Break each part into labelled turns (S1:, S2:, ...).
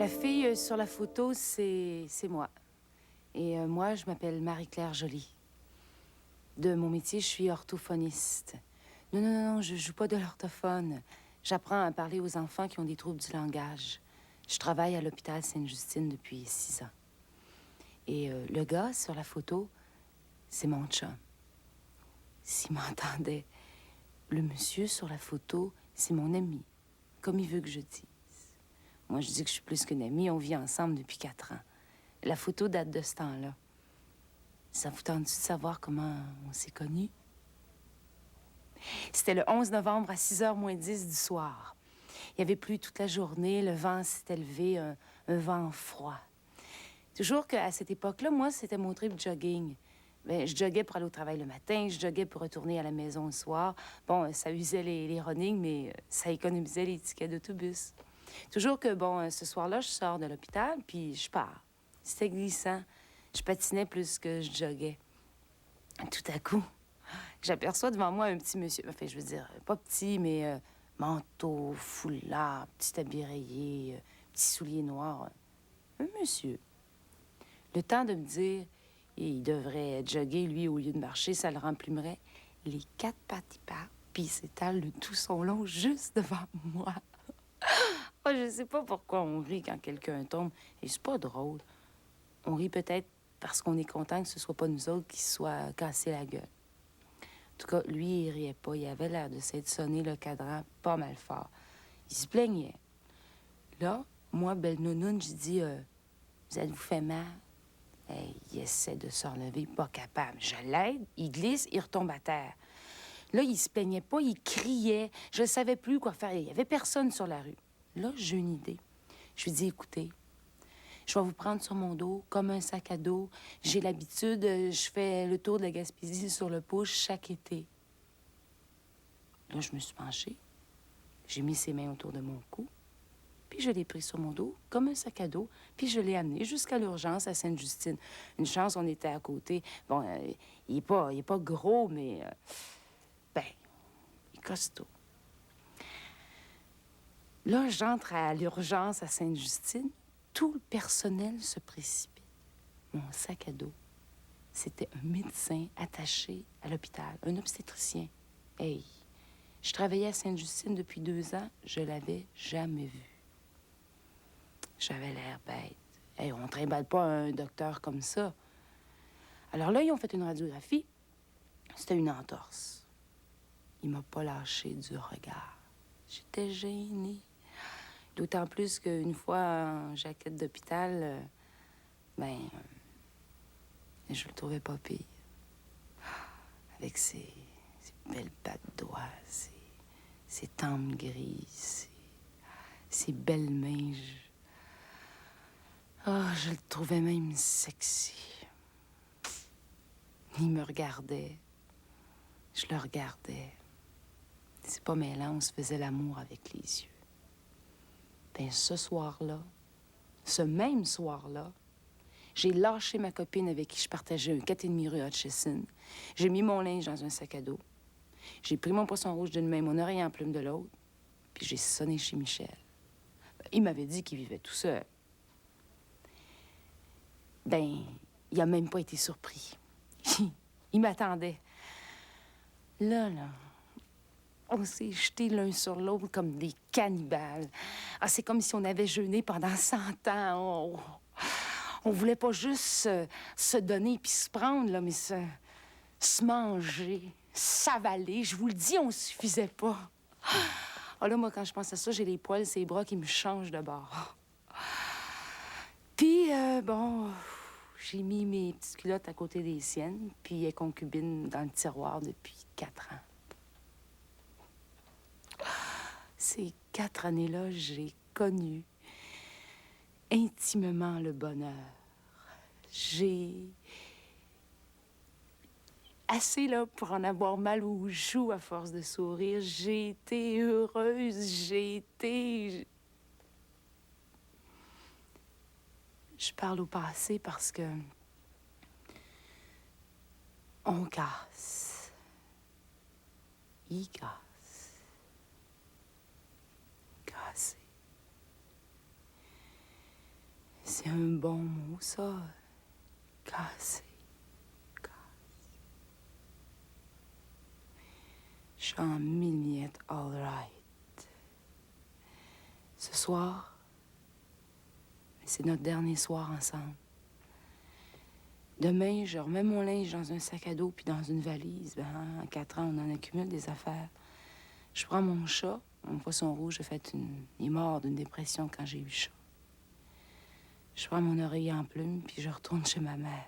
S1: La fille sur la photo, c'est moi. Et moi, je m'appelle Marie-Claire Joly. De mon métier, je suis orthophoniste. Non, je joue pas de l'orthophone. J'apprends à parler aux enfants qui ont des troubles du langage. Je travaille à l'hôpital Sainte-Justine depuis 6 ans. Et le gars sur la photo, c'est mon chum. S'il m'entendait, le monsieur sur la photo, c'est mon ami, comme il veut que je dise. Moi, je dis que je suis plus qu'une amie, on vit ensemble depuis 4 ans. La photo date de ce temps-là. Ça vous tente de savoir comment on s'est connus? C'était le 11 novembre à 6h moins 10 du soir. Il y avait plu toute la journée, le vent s'était levé, un vent froid. Toujours qu'à cette époque-là, moi, c'était mon trip jogging. Bien, je joguais pour aller au travail le matin, je joguais pour retourner à la maison le soir. Bon, ça usait les running, mais ça économisait les tickets d'autobus. Toujours que, bon, ce soir-là, je sors de l'hôpital, puis je pars. C'était glissant. Je patinais plus que je joguais. Tout à coup, j'aperçois devant moi un petit monsieur. Enfin, je veux dire, pas petit, mais manteau, foulard, petit habit rayé, petit soulier noir. Un monsieur. Le temps de me dire, il devrait jogger, lui, au lieu de marcher, ça le remplumerait. Les 4 pattes, il part, puis il s'étale de tout son long juste devant moi. Oh, je sais pas pourquoi on rit quand quelqu'un tombe. Et c'est pas drôle. On rit peut-être parce qu'on est content que ce soit pas nous autres qui se soit cassé la gueule. En tout cas, lui, il riait pas. Il avait l'air de s'être sonné le cadran pas mal fort. Il se plaignait. Là, moi, belle nounoune, je dis, vous êtes-vous fait mal? Hey, il essaie de se relever, pas capable. Je l'aide, il glisse, il retombe à terre. Là, il se plaignait pas, il criait. Je ne savais plus quoi faire. Il y avait personne sur la rue. Là, j'ai une idée. Je lui dis, écoutez, je vais vous prendre sur mon dos comme un sac à dos. J'ai l'habitude, je fais le tour de la Gaspésie sur le pouce chaque été. Là, je me suis penchée. J'ai mis ses mains autour de mon cou. Puis je l'ai pris sur mon dos comme un sac à dos. Puis je l'ai amené jusqu'à l'urgence à Sainte-Justine. Une chance, on était à côté. Bon, il est pas gros, mais... ben, il est costaud. Là, j'entre à l'urgence à Sainte-Justine. Tout le personnel se précipite. Mon sac à dos, c'était un médecin attaché à l'hôpital, un obstétricien. Hey, je travaillais à Sainte-Justine depuis 2 ans, je l'avais jamais vu. J'avais l'air bête. Hey, on ne trimballe pas un docteur comme ça. Alors là, ils ont fait une radiographie. C'était une entorse. Il m'a pas lâché du regard. J'étais gênée. D'autant plus qu'une fois en jaquette d'hôpital, je le trouvais pas pire. Avec ses belles pattes d'oie, ses tempes grises, ses belles mains. Je le trouvais même sexy. Il me regardait. Je le regardais. C'est pas mêlant, on se faisait l'amour avec les yeux. Ben, ce soir-là, ce même soir-là, j'ai lâché ma copine avec qui je partageais un 4,5 rue Hutchison. J'ai mis mon linge dans un sac à dos. J'ai pris mon poisson rouge d'une main, mon oreiller en plume de l'autre, puis j'ai sonné chez Michel. Il m'avait dit qu'il vivait tout seul. Ben, il a même pas été surpris. Il m'attendait. Là, on s'est jetés l'un sur l'autre comme des cannibales. Ah, c'est comme si on avait jeûné pendant 100 ans. On voulait pas juste se donner puis se prendre, là, mais se manger, s'avaler. Je vous le dis, on suffisait pas. Ah là, moi, quand je pense à ça, j'ai les poils, ces bras qui me changent de bord. Puis, j'ai mis mes petites culottes à côté des siennes, puis les concubines dans le tiroir depuis 4 ans. Ces 4 années-là, j'ai connu intimement le bonheur. J'ai assez là pour en avoir mal aux joues à force de sourire. J'ai été heureuse, Je parle au passé parce que on casse. Il casse. Cassé. C'est un bon mot, ça. Cassé. Je suis en mille miettes, all right. Ce soir, c'est notre dernier soir ensemble. Demain, je remets mon linge dans un sac à dos puis dans une valise. Ben, en 4 ans, on en accumule des affaires. Je prends mon chat, mon poisson rouge, il est mort d'une dépression quand j'ai eu chaud. Je prends mon oreiller en plume puis je retourne chez ma mère.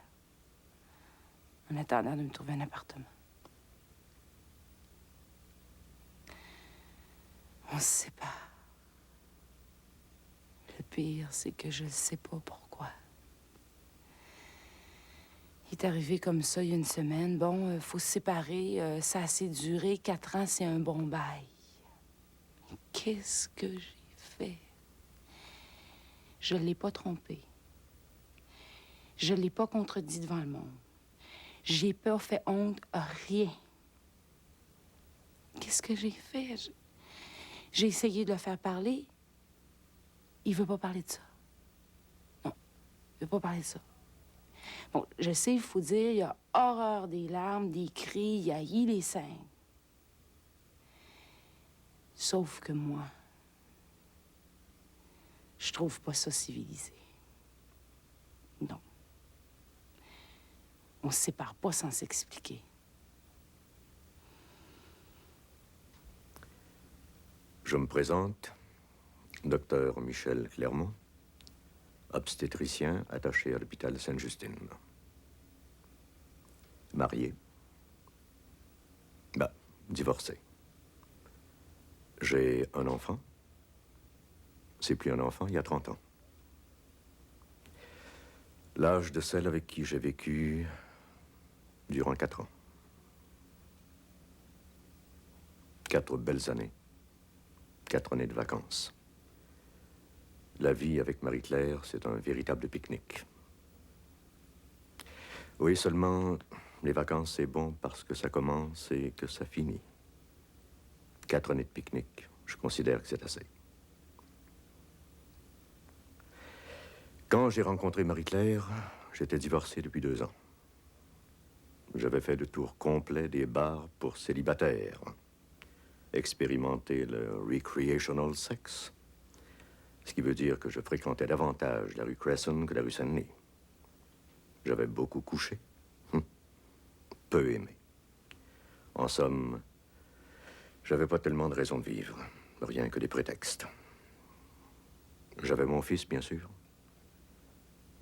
S1: En attendant de me trouver un appartement. On se sépare. Le pire, c'est que je ne sais pas pourquoi. Il est arrivé comme ça il y a une semaine. Bon, faut se séparer. Ça a assez duré. 4 ans, c'est un bon bail. Mais qu'est-ce que j'ai fait? Je ne l'ai pas trompé. Je ne l'ai pas contredit devant le monde. J'ai pas fait honte à rien. Qu'est-ce que j'ai fait? J'ai essayé de le faire parler. Il veut pas parler de ça. Non, il veut pas parler de ça. Bon, je sais, il faut dire, il y a horreur des larmes, des cris, il haït les scènes. Sauf que moi, je trouve pas ça civilisé. Non. On se sépare pas sans s'expliquer.
S2: Je me présente, docteur Michel Clermont, obstétricien attaché à l'hôpital Sainte-Justine. Marié. Divorcé. J'ai un enfant. C'est plus un enfant, il y a 30 ans. L'âge de celle avec qui j'ai vécu durant 4 ans. 4 belles années. 4 années de vacances. La vie avec Marie-Claire, c'est un véritable pique-nique. Oui, seulement, les vacances, c'est bon parce que ça commence et que ça finit. 4 années de pique-nique, je considère que c'est assez. Quand j'ai rencontré Marie-Claire, j'étais divorcé depuis 2 ans. J'avais fait le tour complet des bars pour célibataires. Expérimenté le recreational sex. Ce qui veut dire que je fréquentais davantage la rue Cresson que la rue Saint-Denis. J'avais beaucoup couché. Peu aimé. En somme, j'avais pas tellement de raisons de vivre. Rien que des prétextes. J'avais mon fils, bien sûr.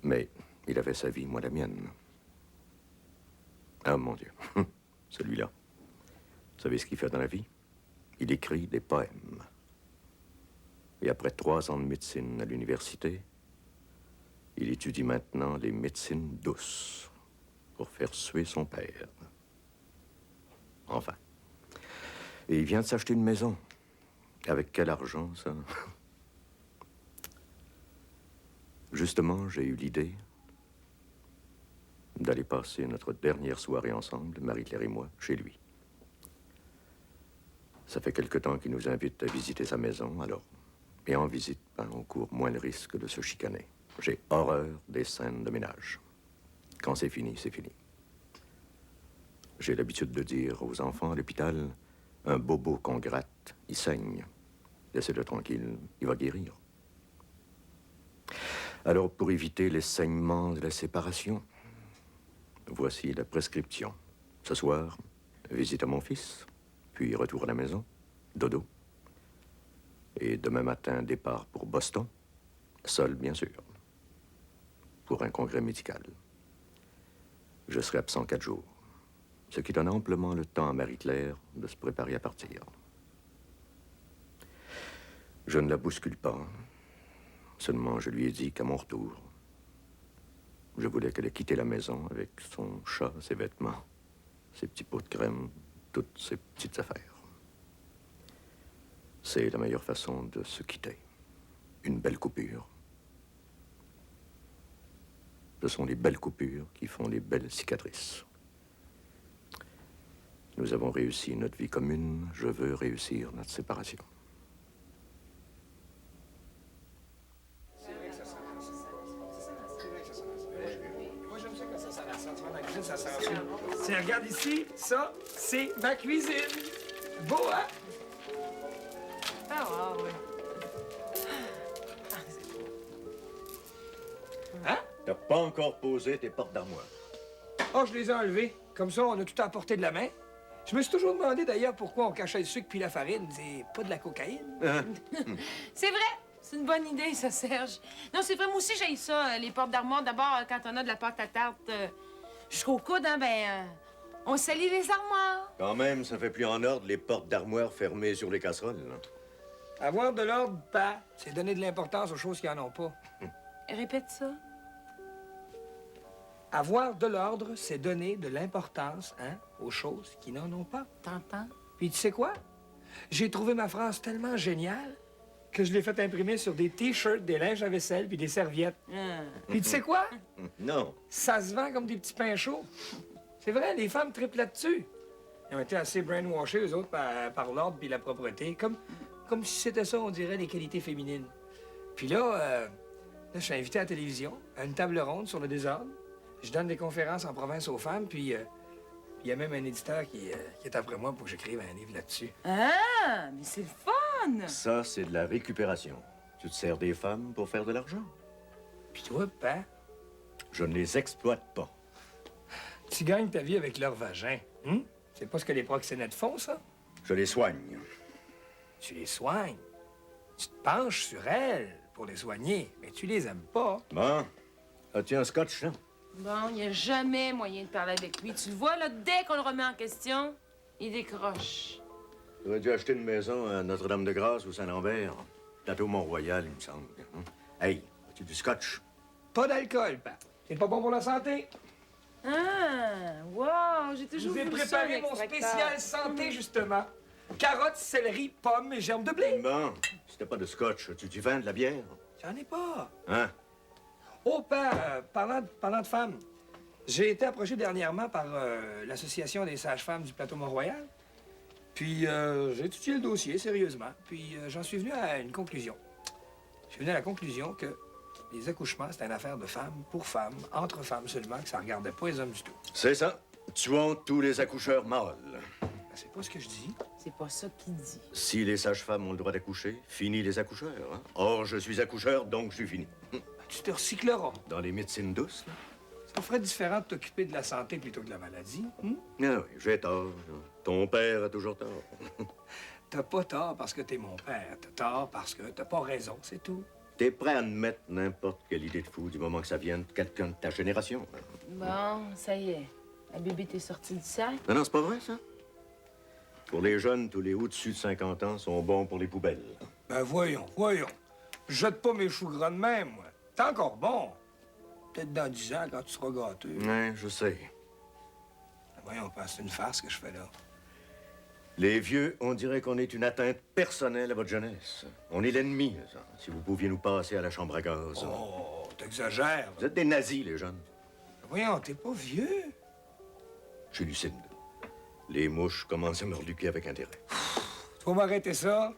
S2: Mais il avait sa vie, moi la mienne. Ah, mon Dieu. Celui-là. Vous savez ce qu'il fait dans la vie? Il écrit des poèmes. Et après 3 ans de médecine à l'université, il étudie maintenant les médecines douces pour faire suer son père. Enfin. Et il vient de s'acheter une maison. Avec quel argent, ça? Justement, j'ai eu l'idée d'aller passer notre dernière soirée ensemble, Marie-Claire et moi, chez lui. Ça fait quelque temps qu'il nous invite à visiter sa maison, alors. Et en visite, on court moins le risque de se chicaner. J'ai horreur des scènes de ménage. Quand c'est fini, c'est fini. J'ai l'habitude de dire aux enfants à l'hôpital, un bobo qu'on gratte, il saigne. Laissez-le tranquille, il va guérir. Alors, pour éviter les saignements de la séparation, voici la prescription. Ce soir, visite à mon fils, puis retour à la maison, dodo. Et demain matin, départ pour Boston, seul, bien sûr, pour un congrès médical. Je serai absent 4 jours, ce qui donne amplement le temps à Marie-Claire de se préparer à partir. Je ne la bouscule pas, seulement je lui ai dit qu'à mon retour, je voulais qu'elle ait quitté la maison avec son chat, ses vêtements, ses petits pots de crème, toutes ses petites affaires. C'est la meilleure façon de se quitter. Une belle coupure. Ce sont les belles coupures qui font les belles cicatrices. Nous avons réussi notre vie commune. Je veux réussir notre séparation.
S3: Ça sent, tu vois, dans la cuisine, ça sent ça. Tiens, regarde ici, ça, c'est ma cuisine. Beau, hein?
S1: Ah, wow, ouais.
S3: Hein?
S2: T'as pas encore posé tes portes d'armoire.
S3: Oh, je les ai enlevées. Comme ça, on a tout à portée de la main. Je me suis toujours demandé, d'ailleurs, pourquoi on cachait le sucre puis la farine. C'est pas de la cocaïne.
S2: Hein?
S1: C'est vrai! C'est une bonne idée, ça, Serge. Non, c'est vrai, moi aussi, j'ai ça, les portes d'armoire. D'abord, quand on a de la pâte à tarte jusqu'au coude, hein, on salit les armoires.
S2: Quand même, ça fait plus en ordre les portes d'armoire fermées sur les casseroles. Là.
S3: Avoir de l'ordre, pas, c'est donner de l'importance aux choses qui en ont pas.
S1: Répète ça.
S3: Avoir de l'ordre, c'est donner de l'importance, hein, aux choses qui n'en ont pas.
S1: T'entends?
S3: Puis tu sais quoi? J'ai trouvé ma phrase tellement géniale que je l'ai fait imprimer sur des T-shirts, des linges à vaisselle puis des serviettes. Puis tu sais quoi?
S2: Non.
S3: Ça se vend comme des petits pains chauds. C'est vrai, les femmes triplent là-dessus. Ils ont été assez brainwashés, eux autres, par l'ordre puis la propreté. Comme si c'était ça, on dirait, les qualités féminines. Puis là, je suis invité à la télévision, à une table ronde sur le désordre. Je donne des conférences en province aux femmes, puis il y a même un éditeur qui est après moi pour que j'écrive un livre là-dessus.
S1: Ah, mais c'est le fun!
S2: Ça, c'est de la récupération. Tu te sers des femmes pour faire de l'argent.
S3: Puis toi, ben,
S2: Je ne les exploite pas.
S3: tu gagnes ta vie avec leur vagin. C'est pas ce que les proxénètes font, ça?
S2: Je les soigne.
S3: Tu les soignes. Tu te penches sur elles pour les soigner, mais tu les aimes pas.
S2: Bon. As-tu un scotch, là?
S1: Bon, il n'y a jamais moyen de parler avec lui. Tu le vois, là, dès qu'on le remet en question, il décroche.
S2: Tu aurais dû acheter une maison à Notre-Dame-de-Grâce ou Saint-Lambert. Plateau Mont-Royal, il me semble. Hey, as-tu du scotch?
S3: Pas d'alcool, Pat. C'est pas bon pour la santé.
S1: Ah, wow, j'ai
S3: Je
S1: toujours
S3: vous ai
S1: voulu ça,
S3: préparé
S1: un
S3: mon
S1: extracteur.
S3: spécial santé, justement. Carottes, céleri, pommes et germes de blé.
S2: Bon, si t'as pas de scotch, tu vends de la bière?
S3: J'en ai pas.
S2: Hein?
S3: Oh, père, parlant de femmes, j'ai été approché dernièrement par l'Association des sages-femmes du plateau Mont-Royal. Puis j'ai étudié le dossier sérieusement. Puis j'en suis venu à une conclusion. Je suis venu à la conclusion que les accouchements, c'était une affaire de femmes pour femmes, entre femmes seulement, que ça regardait pas les hommes du tout.
S2: C'est ça. Tuons tous les accoucheurs mâles.
S3: Ben, c'est pas ce que je dis.
S1: C'est pas ça qu'il dit.
S2: Si les sages-femmes ont le droit d'accoucher, fini les accoucheurs. Hein? Or, je suis accoucheur, donc je suis fini.
S3: Ben, tu te recycleras.
S2: Dans les médecines douces, là?
S3: Ça ferait différent de t'occuper de la santé plutôt que de la maladie.
S2: Ah oui, j'ai tort. Ton père a toujours tort.
S3: T'as pas tort parce que t'es mon père. T'as tort parce que t'as pas raison, c'est tout.
S2: T'es prêt à admettre n'importe quelle idée de fou du moment que ça vienne de quelqu'un de ta génération. Hein?
S1: Bon, ça y est. La bébé t'est sortie du sac.
S2: Non, c'est pas vrai, ça. Pour les jeunes, tous les au-dessus de 50 ans sont bons pour les poubelles.
S3: Ben voyons. Jette pas mes choux gras de même, moi. T'es encore bon. Peut-être dans 10 ans, quand tu seras gâté.
S2: Ouais, je sais.
S3: Voyons, c'est une farce que je fais là.
S2: Les vieux, on dirait qu'on est une atteinte personnelle à votre jeunesse. On est l'ennemi, ça. Si vous pouviez nous passer à la chambre à gaz.
S3: Oh, t'exagères.
S2: Vous êtes des nazis, les jeunes.
S3: Voyons, t'es pas vieux.
S2: Je suis lucide. Les mouches commencent à me reluquer avec intérêt.
S3: Tu vas m'arrêter ça?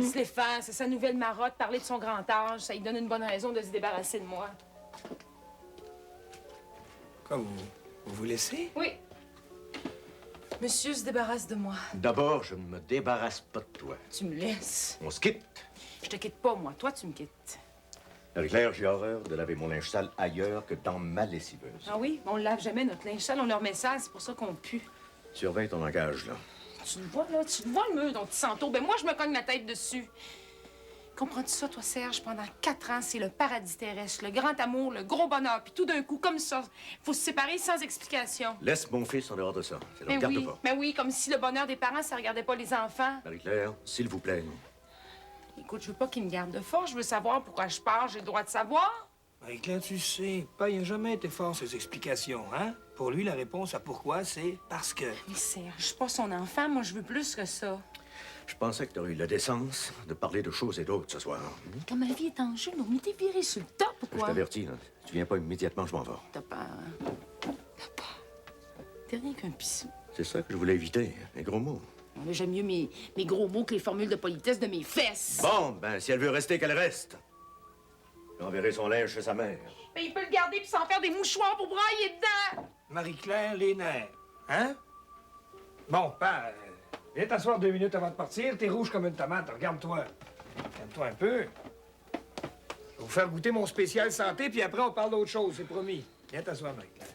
S1: Stéphane, c'est sa nouvelle marotte, parler de son grand âge, ça lui donne une bonne raison de se débarrasser de moi.
S3: Quoi, vous vous laissez?
S1: Oui. Monsieur se débarrasse de moi.
S2: D'abord, je ne me débarrasse pas de toi.
S1: Tu me laisses.
S2: On se quitte.
S1: Je te quitte pas, moi. Toi, tu me quittes.
S2: Marie-Claire, j'ai horreur de laver mon linge sale ailleurs que dans ma lessiveuse.
S1: Ah oui? On lave jamais notre linge sale, on le remet sale, c'est pour ça qu'on pue.
S2: Surveille ton langage, là.
S1: Tu le vois, là? Tu le vois, le mur dont tu s'entoures? Ben moi, je me cogne la tête dessus. Comprends-tu ça, toi, Serge? Pendant 4 ans, c'est le paradis terrestre, le grand amour, le gros bonheur. Puis tout d'un coup, comme ça, faut se séparer sans explication.
S2: Laisse mon fils en dehors de ça. Ça ne
S1: Mais
S2: regarde
S1: oui,
S2: pas.
S1: mais oui, comme si le bonheur des parents, ça regardait pas les enfants.
S2: Marie-Claire, s'il vous plaît.
S1: Écoute, je veux pas qu'il me garde de force. Je veux savoir pourquoi je pars. J'ai le droit de savoir.
S3: Marie-Claire, tu sais, pas, il n'a jamais été fort, ses explications, hein? Pour lui, la réponse à pourquoi, c'est parce que.
S1: Mais Serge, je suis pas son enfant. Moi, je veux plus que ça.
S2: Je pensais que tu aurais eu la décence de parler de choses et d'autres ce soir.
S1: Quand ma vie est en jeu, on m'était viré sur le top ou
S2: Je
S1: quoi?
S2: t'avertis, là. Tu viens pas immédiatement, je m'en vais.
S1: T'as peur, hein? T'as peur. T'es rien qu'un pissou.
S2: C'est ça que je voulais éviter, les gros mots.
S1: Mais j'aime mieux mes gros mots que les formules de politesse de mes fesses.
S2: Bon, ben, si elle veut rester, qu'elle reste. J'enverrai son linge chez sa mère.
S1: Mais il peut le garder puis s'en faire des mouchoirs pour brailler dedans.
S3: Marie-Claire, les nerfs. Hein? Bon, père, viens t'asseoir 2 minutes avant de partir. T'es rouge comme une tomate. Regarde-toi. Regarde-toi un peu. Je vais vous faire goûter mon spécial santé, puis après, on parle d'autre chose, c'est promis. Viens t'asseoir, Marie-Claire.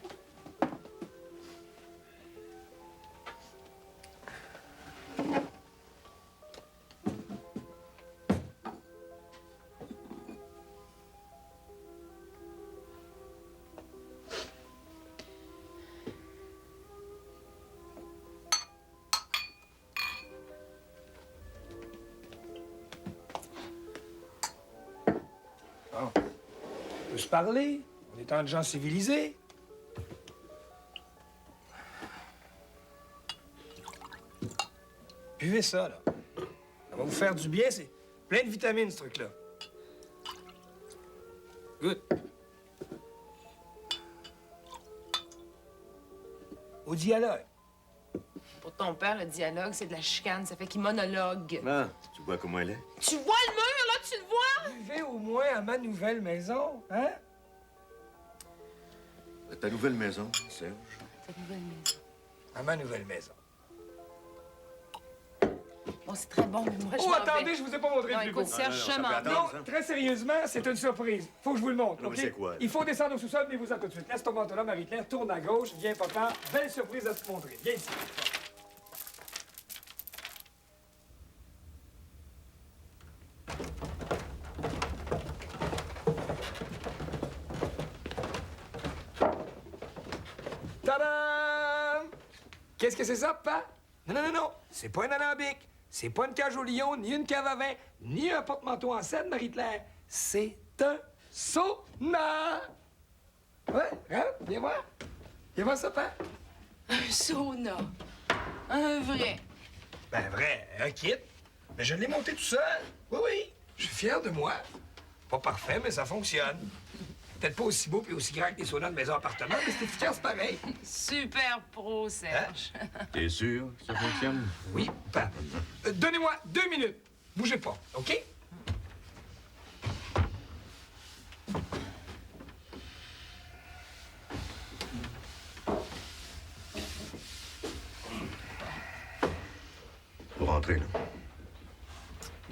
S3: Bon. On peut se parler. On est entre gens civilisés. Buvez ça, là. Ça va vous faire du bien. C'est plein de vitamines, ce truc-là. Good. Au dialogue.
S1: Pour ton père, le dialogue, c'est de la chicane. Ça fait qu'il monologue.
S2: Ah, tu vois comment elle est?
S1: Tu vois le mur, là? Tu le vois?
S3: Vivez au moins à ma nouvelle maison, hein?
S2: Ta nouvelle maison, Serge?
S1: Ta nouvelle maison.
S3: À ma nouvelle maison.
S1: Bon, c'est très bon, mais moi, je
S3: Oh,
S1: m'en
S3: attendez,
S1: vais.
S3: je vous ai pas montré
S1: Non,
S3: le plus
S1: écoute,
S3: beau.
S1: Serge,
S2: ça
S1: je
S2: peut
S1: m'en vais.
S2: attendre.
S3: Non, très sérieusement, c'est une surprise. Faut que je vous le montre,
S2: Non,
S3: OK?
S2: mais c'est quoi, là?
S3: Il faut descendre au sous-sol, venez-vous-en tout de suite. Laisse ton manteau là, Marie-Claire, tourne à gauche, viens papa. Belle surprise à te montrer. Viens ici. Tadam! Qu'est-ce que c'est ça, papa? Non, non, non, non. C'est pas un alambic. C'est pas une cage au lion, ni une cave à vin, ni un porte-manteau en cèdre, Marie-Claire. C'est un sauna. Ouais, hein? Viens voir. Viens voir ça, papa.
S1: Un sauna. Un vrai.
S3: Ben vrai, un kit. Mais je l'ai monté tout seul. Oui, oui. Je suis fier de moi. Pas parfait, mais ça fonctionne. Peut-être pas aussi beau et aussi grand que les saunas de maison appartement, mais c'est efficace pareil.
S1: Super pro, Serge.
S2: T'es sûr que ça fonctionne?
S3: Oui, papa. Donnez-moi 2 minutes. Bougez pas, OK?
S2: Pour rentrer, là.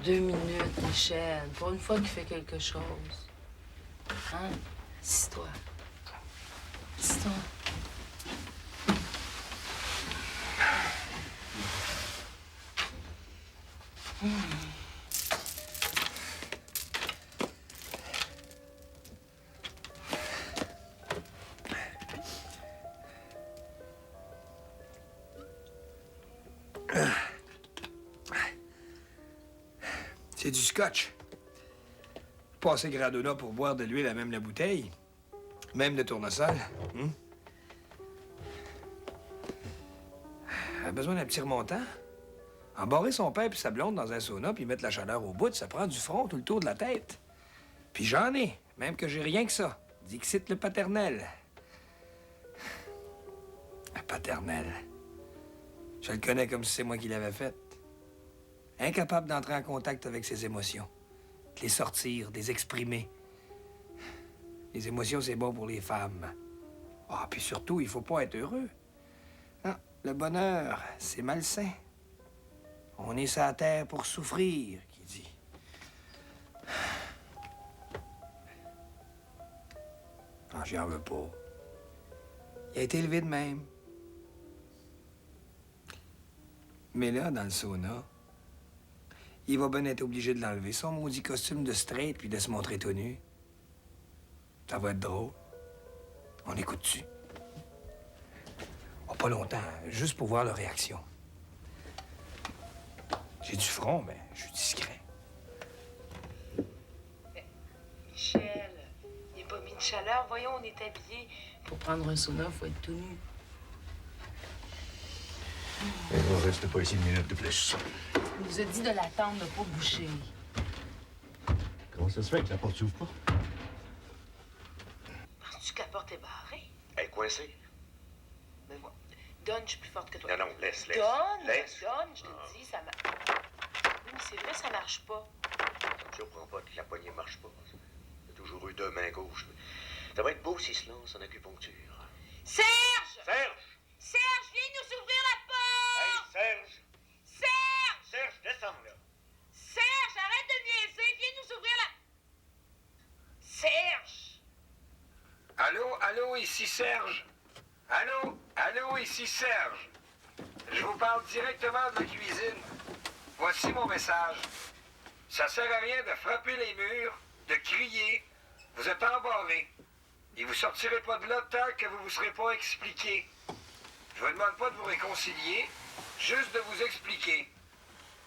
S1: 2 minutes, Michel. Pour une fois qu'il fait quelque chose. Hein? Assis-toi. Assis-toi.
S3: C'est du scotch. Pas assez gradona pour boire de l'huile à même la bouteille. Même de tournesol. Elle a besoin d'un petit remontant. Embarrer son père puis sa blonde dans un sauna puis mettre la chaleur au bout, ça prend du front tout le tour de la tête. Puis j'en ai, même que j'ai rien que ça. Dixit le paternel. Le paternel. Je le connais comme si c'est moi qui l'avais fait. Incapable d'entrer en contact avec ses émotions. De les sortir, de les exprimer. Les émotions, c'est bon pour les femmes. Ah, puis surtout, il faut pas être heureux. Non, le bonheur, c'est malsain. On est sur la terre pour souffrir, qui dit. Ah, j'y en veux pas. Il a été élevé de même. Mais là, dans le sauna, il va bien être obligé de l'enlever, son maudit costume de straight, puis de se montrer tout nu. Ça va être drôle. On écoute-tu? Oh, pas longtemps, juste pour voir leur réaction. J'ai du front, mais je suis discret.
S1: Michel, il n'est pas mis de chaleur. Voyons, on est habillés. Pour prendre un sauna, il faut être tout nu.
S2: On va rester pas ici une minute de plus.
S1: Il nous a dit de l'attendre, de pas boucher.
S2: Comment ça se fait que la porte s'ouvre pas?
S1: Penses-tu que la porte est barrée?
S2: Elle est coincée.
S1: Mais moi, donne, je suis plus forte que toi.
S2: Non, non, laisse.
S1: Donne,
S2: Laisse.
S1: donne, je te dis, ça marche. Oui, mais c'est vrai, ça marche pas.
S2: Ça me surprend pas que la poignée marche pas. J'ai toujours eu 2 mains gauches.
S4: Ça va être beau s'il se lance en acupuncture.
S5: Serge!
S4: Serge!
S5: Serge, viens nous ouvrir la porte!
S4: Hey, Serge!
S5: Serge!
S4: Serge, descends, là.
S5: Serge, arrête de niaiser, viens nous ouvrir la... Serge!
S3: Allô, ici Serge. Allô, ici Serge. Je vous parle directement de la cuisine. Voici mon message. Ça sert à rien de frapper les murs, de crier. Vous êtes embarrés. Et vous sortirez pas de là tant que vous vous serez pas expliqué. Je vous demande pas de vous réconcilier, juste de vous expliquer.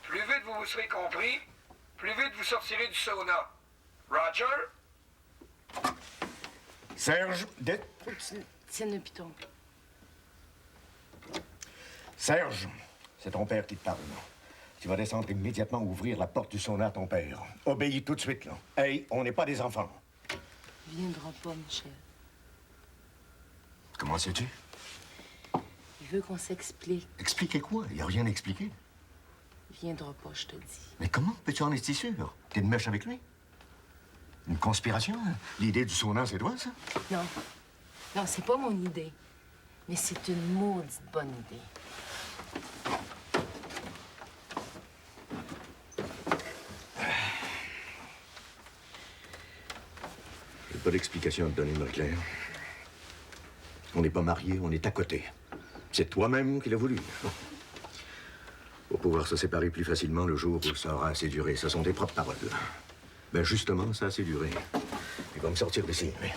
S3: Plus vite vous vous serez compris, plus vite vous sortirez du sauna. Roger?
S6: Serge,
S1: Faut que tu tiennes le piton.
S6: Serge, c'est ton père qui te parle. Tu vas descendre immédiatement ouvrir la porte du sauna à ton père. Obéis tout de suite, là. Hey, on n'est pas des enfants.
S1: Il viendra pas, Michel.
S6: Comment sais-tu?
S1: Il veut qu'on s'explique.
S6: Expliquer quoi? Il n'y a rien à expliquer.
S1: Il viendra pas, je te dis.
S6: Mais comment peux-tu en être si sûr? T'es de mèche avec lui? Une conspiration? L'idée du sauna, c'est toi, ça?
S1: Non. Non, c'est pas mon idée. Mais c'est une maudite bonne idée.
S2: J'ai pas d'explication à te donner, Marie-Claire. On n'est pas mariés, on est à côté. C'est toi-même qui l'as voulu. Pour pouvoir se séparer plus facilement le jour où ça aura assez duré. Ce sont tes propres paroles. Ben justement, ça a assez duré. Il va me sortir d'ici. Mais...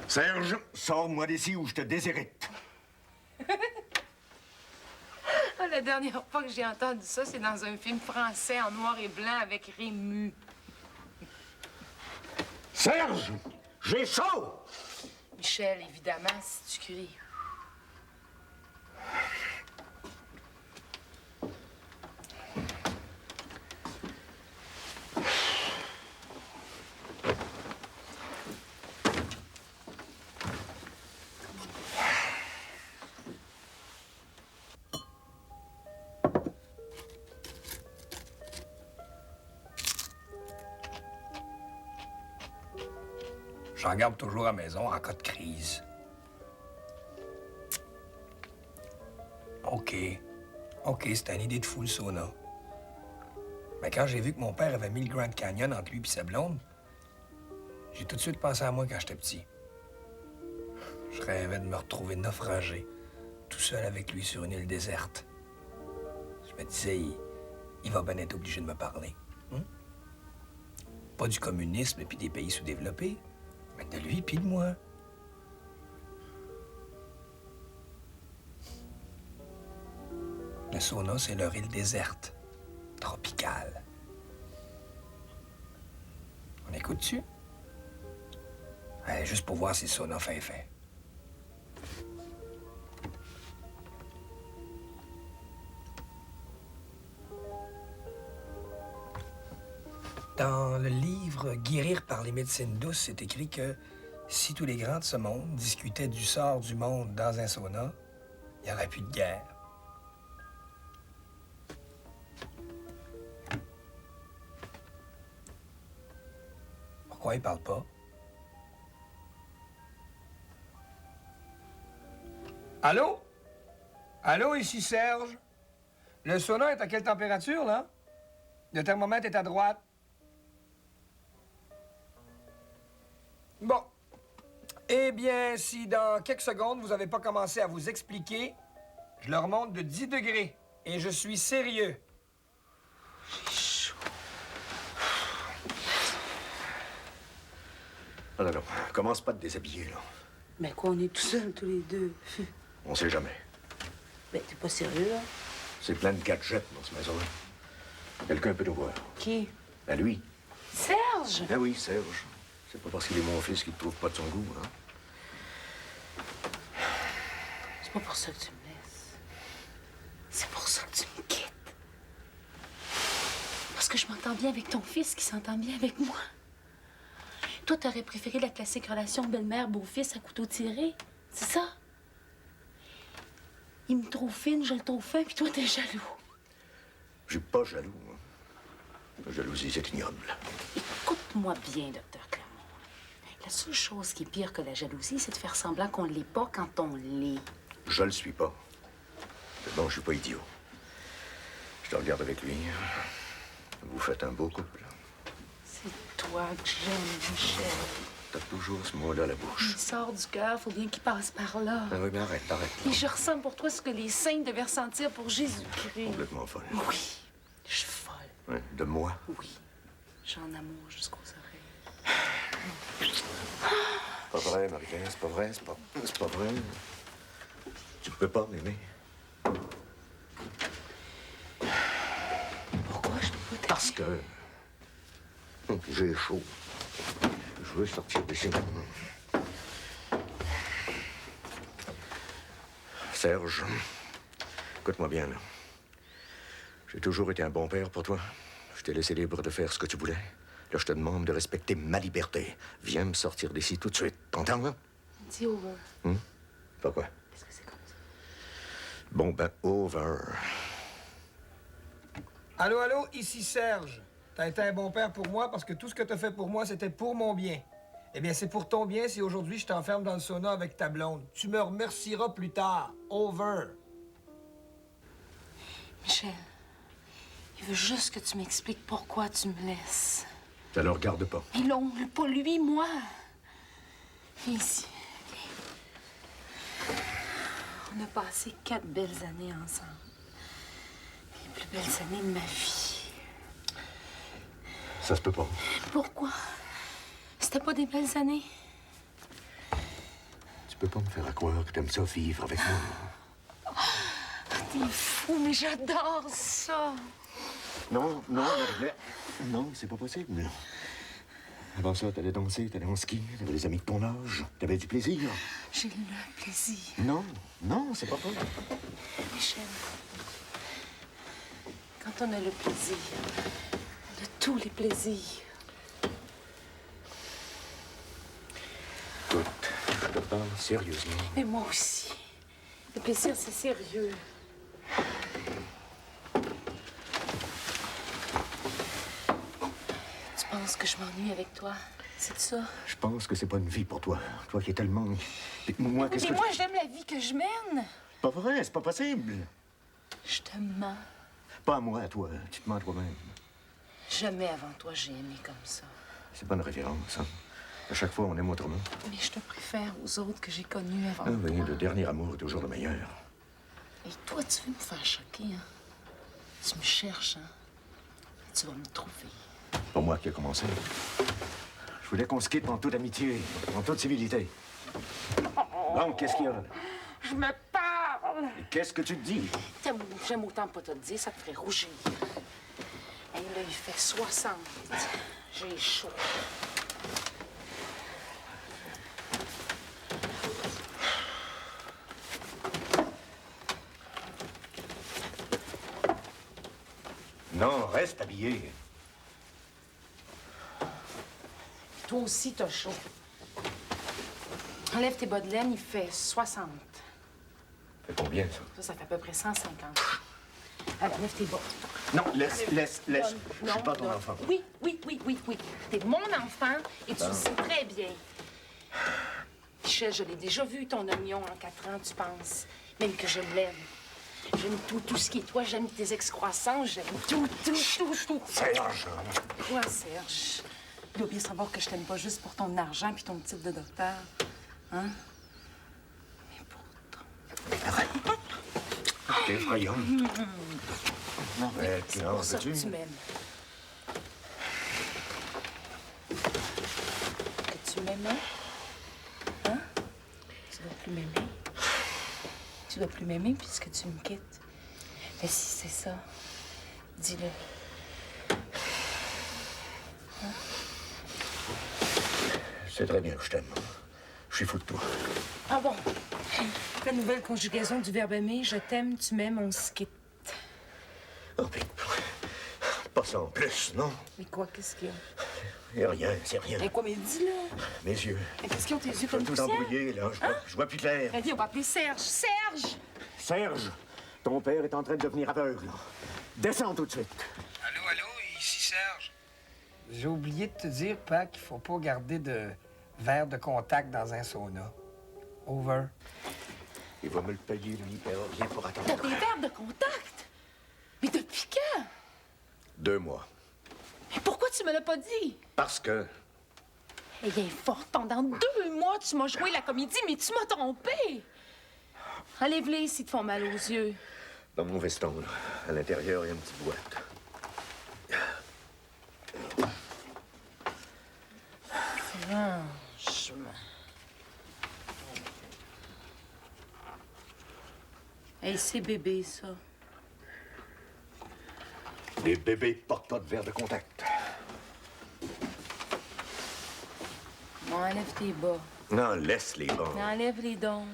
S6: Serge, sors-moi d'ici ou je te déshérite.
S1: Ah, la dernière fois que j'ai entendu ça, c'est dans un film français en noir et blanc avec Rému.
S6: Serge, j'ai chaud!
S1: Michel, évidemment, si tu cries.
S3: J'en garde toujours à la maison en cas de crise. OK, c'était une idée de fou, le sauna. Mais quand j'ai vu que mon père avait mis le Grand Canyon entre lui et sa blonde, j'ai tout de suite pensé à moi quand j'étais petit. Je rêvais de me retrouver naufragé, tout seul avec lui sur une île déserte. Je me disais, il va bien être obligé de me parler. Hein? Pas du communisme et puis des pays sous-développés, mais de lui puis de moi. Le sauna, c'est leur île déserte, tropicale. On écoute-tu? Juste pour voir si le sauna fait effet. Dans le livre Guérir par les médecines douces, c'est écrit que si tous les grands de ce monde discutaient du sort du monde dans un sauna, il n'y aurait plus de guerre. Pourquoi ils parlent pas? Allô? Allô, ici Serge. Le sauna est à quelle température, là? Le thermomètre est à droite. Bon. Eh bien, si dans quelques secondes, vous n'avez pas commencé à vous expliquer, je le remonte de 10 degrés. Et je suis sérieux.
S6: Non, commence pas à te déshabiller, là.
S1: Mais quoi, on est tout seuls, tous les deux.
S6: On sait jamais.
S1: Ben, t'es pas sérieux, là?
S6: C'est plein de gadgets dans cette maison-là. Quelqu'un peut nous voir.
S1: Qui?
S6: Ben lui.
S1: Serge!
S6: Ben oui, Serge. C'est pas parce qu'il est mon fils qu'il te trouve pas de son goût, hein?
S1: C'est pas pour ça que tu me laisses. C'est pour ça que tu me quittes. Parce que je m'entends bien avec ton fils qui s'entend bien avec moi. Toi, t'aurais préféré la classique relation belle-mère-beau-fils à couteau tiré. C'est ça? Il me trouve fine, je le trouve fin, puis toi, t'es jaloux.
S6: Je suis pas jaloux, hein. La jalousie, c'est ignoble.
S1: Écoute-moi bien, docteur Clermont. La seule chose qui est pire que la jalousie, c'est de faire semblant qu'on ne l'est pas quand on l'est.
S2: Je le suis pas. Mais bon, je suis pas idiot. Je te regarde avec lui. Vous faites un beau couple.
S1: C'est toi que j'aime, Michel.
S2: T'as toujours ce mot-là à la bouche.
S1: Il sort du cœur, faut bien qu'il passe par là.
S2: Ah oui, mais arrête.
S1: Et je ressens pour toi ce que les saints devaient ressentir pour Jésus-Christ.
S2: Complètement folle.
S1: Oui, je suis folle.
S2: Ouais, de moi.
S1: Oui, j'ai en amour jusqu'aux oreilles.
S2: C'est pas vrai, Marie-Claire, c'est pas vrai, c'est pas vrai. Tu peux pas m'aimer.
S1: Pourquoi je peux pas t'aimer?
S2: Parce que j'ai chaud. Je veux sortir d'ici. Serge, écoute-moi bien, là. J'ai toujours été un bon père pour toi. Je t'ai laissé libre de faire ce que tu voulais. Là, je te demande de respecter ma liberté. Viens me sortir d'ici tout de suite. T'entends, hein?
S1: Dis over.
S2: Pourquoi?
S1: Parce que c'est comme ça.
S2: Bon, ben, over.
S3: Allô, allô, ici Serge. T'as été un bon père pour moi parce que tout ce que t'as fait pour moi, c'était pour mon bien. Eh bien, c'est pour ton bien si aujourd'hui je t'enferme dans le sauna avec ta blonde. Tu me remercieras plus tard. Over.
S1: Michel, il veut juste que tu m'expliques pourquoi tu me laisses.
S2: Ça le regarde pas.
S1: Mais non, pas lui, moi. Viens ici. Viens. On a passé 4 belles années ensemble. Les plus belles années de ma vie.
S2: Ça se peut pas.
S1: Pourquoi? C'était pas des belles années?
S2: Tu peux pas me faire croire que t'aimes ça vivre avec moi.
S1: T'es fou, mais j'adore ça.
S2: Non, Marie-Claire. Non, c'est pas possible. Avant ça, t'allais danser, t'allais en ski, t'avais des amis de ton âge, t'avais du plaisir.
S1: J'ai le plaisir.
S2: Non, c'est pas vrai.
S1: Michel, quand on a le plaisir, on a tous les plaisirs.
S2: Écoute, je te parle sérieusement.
S1: Mais moi aussi. Le plaisir, c'est sérieux. Tu penses que je m'ennuie avec toi? C'est ça?
S2: Je pense que c'est pas une vie pour toi. Toi qui es tellement... Et moi, qu'est-ce
S1: Mais
S2: que...
S1: moi, j'aime la vie que je mène.
S2: Pas vrai, c'est pas possible.
S1: Je te mens.
S2: Pas à moi, à toi. Tu te mens à toi-même.
S1: Jamais avant toi, j'ai aimé comme ça.
S2: C'est pas une référence, hein. À chaque fois, on aime autrement.
S1: Mais je te préfère aux autres que j'ai connus avant
S2: Ah oui,
S1: toi.
S2: le dernier amour est toujours le meilleur.
S1: Et toi, tu veux me faire choquer, hein? Tu me cherches, hein? Et tu vas me trouver.
S2: C'est pas moi qui ai commencé. Je voulais qu'on se quitte en toute amitié, en toute civilité. Bon, qu'est-ce qu'il y a?
S1: Je me parle!
S2: Et qu'est-ce que tu te dis?
S1: J'aime autant pas te le dire, ça te ferait rougir. Et là, il fait 60. J'ai chaud.
S2: Non, reste habillé.
S1: Toi aussi, t'as chaud. Enlève tes bas de laine, il fait 60.
S2: Ça fait combien, ça?
S1: Ça fait à peu près 150. Alors, enlève tes bas.
S2: Non, laisse. Je suis pas ton
S1: non.
S2: enfant.
S1: Oui. T'es mon enfant et tu le sais très bien. Michel, je l'ai déjà vu, ton oignon, en 4 ans, tu penses. Même que je l'aime. J'aime tout ce qui est toi. J'aime tes excroissances. J'aime tout.
S2: Serge!
S1: Quoi, Serge? Il doit bien savoir que je t'aime pas juste pour ton argent puis ton titre de docteur. Hein? Mais pourtant...
S2: Arrête! T'es effrayant. Arrête,
S1: C'est
S2: non,
S1: pour ça que
S2: veux-tu?
S1: tu m'aimes. Que tu m'aimais? Hein? Tu dois plus m'aimer. Tu dois plus m'aimer puisque tu me quittes. Mais si c'est ça, dis-le.
S2: C'est très bien que je t'aime. Je suis fou de toi.
S1: Ah bon? La nouvelle conjugaison du verbe aimer, je t'aime, tu m'aimes, on se quitte.
S2: Oh, mais... Pas ça en plus, non?
S1: Mais quoi, qu'est-ce qu'il y a?
S2: Et rien, c'est rien.
S1: Mais quoi, mais dis-le!
S2: Mes yeux.
S1: Mais qu'est-ce qu'ils ont tes yeux
S2: Je
S1: comme
S2: suis tout
S1: poussière?
S2: embrouillé, là. Je vois plus clair.
S1: Allez, on va appeler Serge. Serge!
S2: Serge, ton père est en train de devenir aveugle. Descends tout de suite.
S3: Allô, ici Serge. J'ai oublié de te dire, Pat, qu'il faut pas garder de Verre de contact dans un sauna. Over.
S2: Il va me le payer, lui. Alors, rien pour attendre.
S1: T'as des verres de contact? Mais depuis quand?
S2: 2 mois.
S1: Mais pourquoi tu me l'as pas dit?
S2: Parce que...
S1: Eh bien, fort, pendant 2 mois, tu m'as joué la comédie, mais tu m'as trompé. Enlève-les s'ils te font mal aux yeux.
S2: Dans mon veston, là, à l'intérieur, il y a une petite boîte.
S1: Franchement. Hey, c'est bébé, ça.
S2: Les bébés portent pas de verre de contact.
S1: Bon, enlève tes bas.
S2: Non, laisse les bons.
S1: Mais enlève les dons.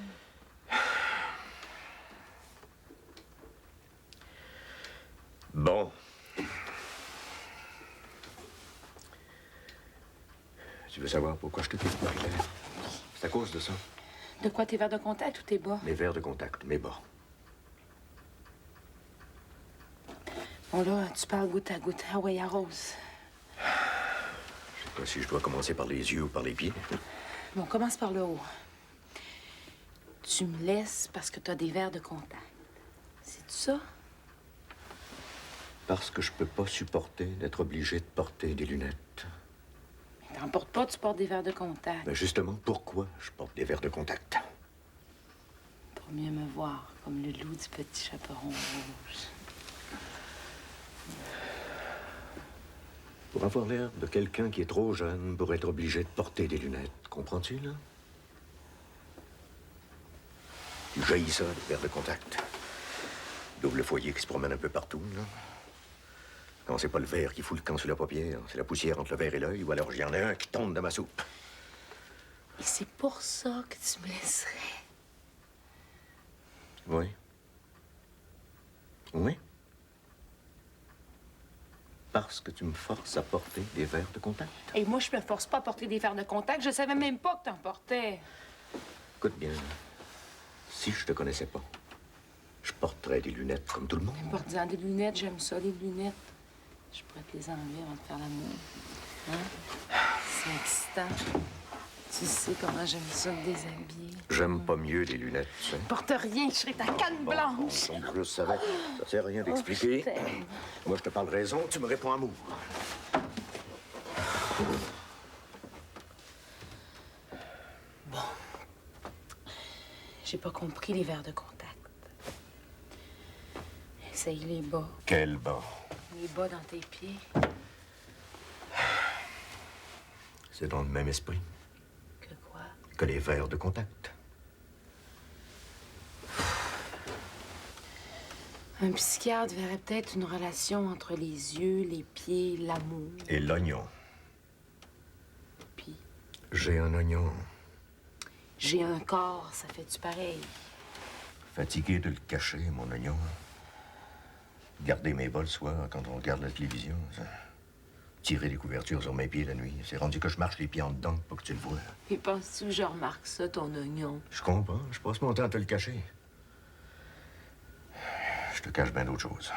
S2: Bon. Tu veux savoir pourquoi je te quitte, Marie-Claire? C'est à cause de ça.
S1: De quoi, tes verres de contact ou tes bas?
S2: Mes verres de contact, mes bas.
S1: Bon, là, tu parles goutte à goutte. Ah ouais, arrose.
S2: Je sais pas si je dois commencer par les yeux ou par les pieds.
S1: Bon, commence par le haut. Tu me laisses parce que t'as des verres de contact. C'est ça?
S2: Parce que je peux pas supporter d'être obligé de porter des lunettes.
S1: Mais t'en portes pas, tu portes des verres de contact.
S2: Mais justement, pourquoi je porte des verres de contact?
S1: Pour mieux me voir, comme le loup du petit chaperon rouge.
S2: Pour avoir l'air de quelqu'un qui est trop jeune pour être obligé de porter des lunettes. Comprends-tu, là? Tu jaillis ça, les verres de contact. Double foyer qui se promène un peu partout, là. Quand c'est pas le verre qui fout le camp sous la paupière, c'est la poussière entre le verre et l'œil, ou alors il y en a un qui tombe dans ma soupe.
S1: Et c'est pour ça que tu me laisserais.
S2: Oui. Oui. Parce que tu me forces à porter des verres de contact.
S1: Et moi, je me force pas à porter des verres de contact. Je savais même pas que t'en portais.
S2: Écoute bien, si je te connaissais pas, je porterais des lunettes comme tout le monde.
S1: Porte-en des lunettes, j'aime ça, les lunettes. Je pourrais te les enlever avant de faire l'amour. Hein? C'est excitant. Tu sais comment j'aime ça, me déshabiller.
S2: J'aime pas mieux les lunettes, tu sais.
S1: Porte rien, je serai ta canne blanche.
S2: Donc, je savais. Ça sert à rien d'expliquer.
S1: je t'aime.
S2: Moi, je te parle raison, tu me réponds amour.
S1: J'ai pas compris les verres de contact. Essaye les bas.
S2: Quel bas?
S1: Les bas dans tes pieds.
S2: C'est dans le même esprit
S1: Que quoi?
S2: que les verres de contact.
S1: Un psychiatre verrait peut-être une relation entre les yeux, les pieds, l'amour.
S2: Et l'oignon.
S1: Puis,
S2: J'ai un oignon.
S1: j'ai un corps, ça fait-tu pareil?
S2: Fatigué de le cacher, mon oignon. Garder mes bas le soir quand on regarde la télévision. Ça. Tirer les couvertures sur mes pieds la nuit. C'est rendu que je marche les pieds en dedans pour que tu le vois.
S1: Et penses-tu que je remarque ça, ton oignon?
S2: Je comprends. Je passe mon temps à te le cacher. Je te cache bien d'autres choses.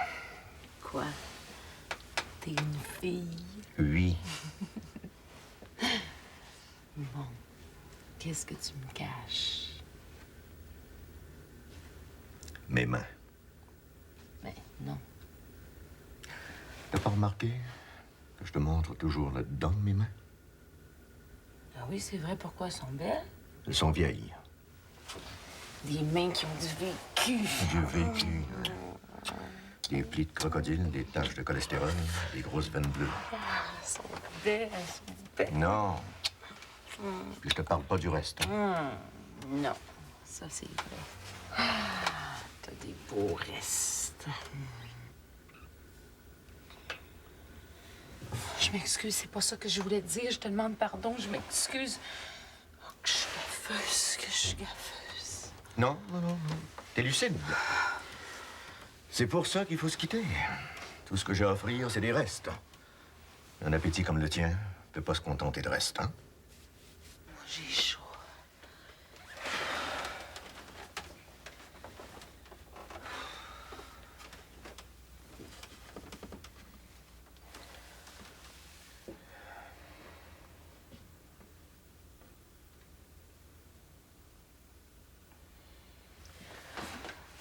S1: Quoi? T'es une fille?
S2: Oui.
S1: Bon. Qu'est-ce que tu me caches?
S2: Mes mains.
S1: Ben, non.
S2: T'as pas remarqué que je te montre toujours le dedans de mes mains?
S1: Ah oui, c'est vrai, pourquoi elles sont belles?
S2: Elles sont vieilles.
S1: Des mains qui ont du vécu.
S2: Du vécu. Des plis de crocodile, des taches de cholestérol, des grosses veines bleues.
S1: Elles sont belles, elles sont belles.
S2: Non. Puis je te parle pas du reste. Hein.
S1: Non, ça c'est vrai. Ah, t'as des beaux restes. Je m'excuse, c'est pas ça que je voulais te dire. Je te demande pardon, je m'excuse. Oh, que je suis gaffeuse, que je suis gaffeuse.
S2: Non, non, non, non. T'es lucide. C'est pour ça qu'il faut se quitter. Tout ce que j'ai à offrir, c'est des restes. Un appétit comme le tien peut pas se contenter de restes, hein?
S1: Moi, j'ai chaud.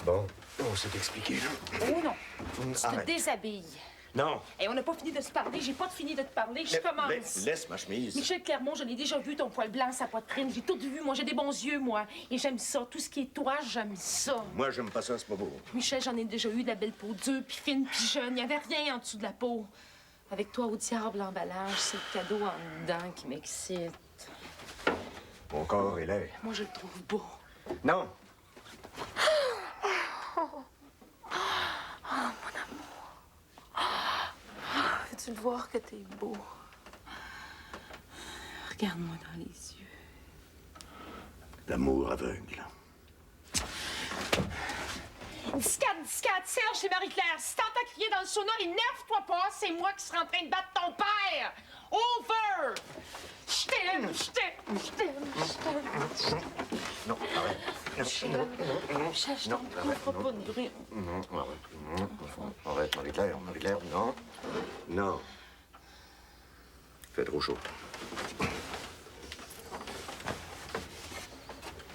S6: Bon, on s'est expliqué, là.
S1: Oh non. Tu te
S6: Arrête.
S1: déshabilles.
S6: Non.
S1: Et on n'a pas fini de se parler. J'ai pas fini de te parler. Je commence.
S6: Laisse ma chemise.
S1: Michel Clermont, je l'ai déjà vu, ton poil blanc, sa poitrine. J'ai tout vu. Moi, j'ai des bons yeux, moi. Et j'aime ça. Tout ce qui est toi, j'aime ça.
S6: Moi, j'aime pas ça, c'est pas beau.
S1: Michel, j'en ai déjà eu de la belle peau dure, puis fine, puis jeune. Il n'y avait rien en dessous de la peau. Avec toi, au diable, l'emballage, c'est le cadeau en dedans qui m'excite.
S6: Mon corps est laid.
S1: Moi, je le trouve beau.
S6: Non.
S1: Veux-tu le voir que t'es beau? Regarde-moi dans les yeux.
S6: L'amour aveugle.
S1: Discade, Serge, c'est Marie-Claire. Si t'entends crier dans le sauna, énerve-toi pas, c'est moi qui serai en train de battre ton père. Over! Je t'aime.
S6: Non, arrête.
S1: Michel, je t'en prie, fera pas de bruit.
S6: Non, arrête. Arrête, Marie-Claire, non. Non. Il fait trop chaud.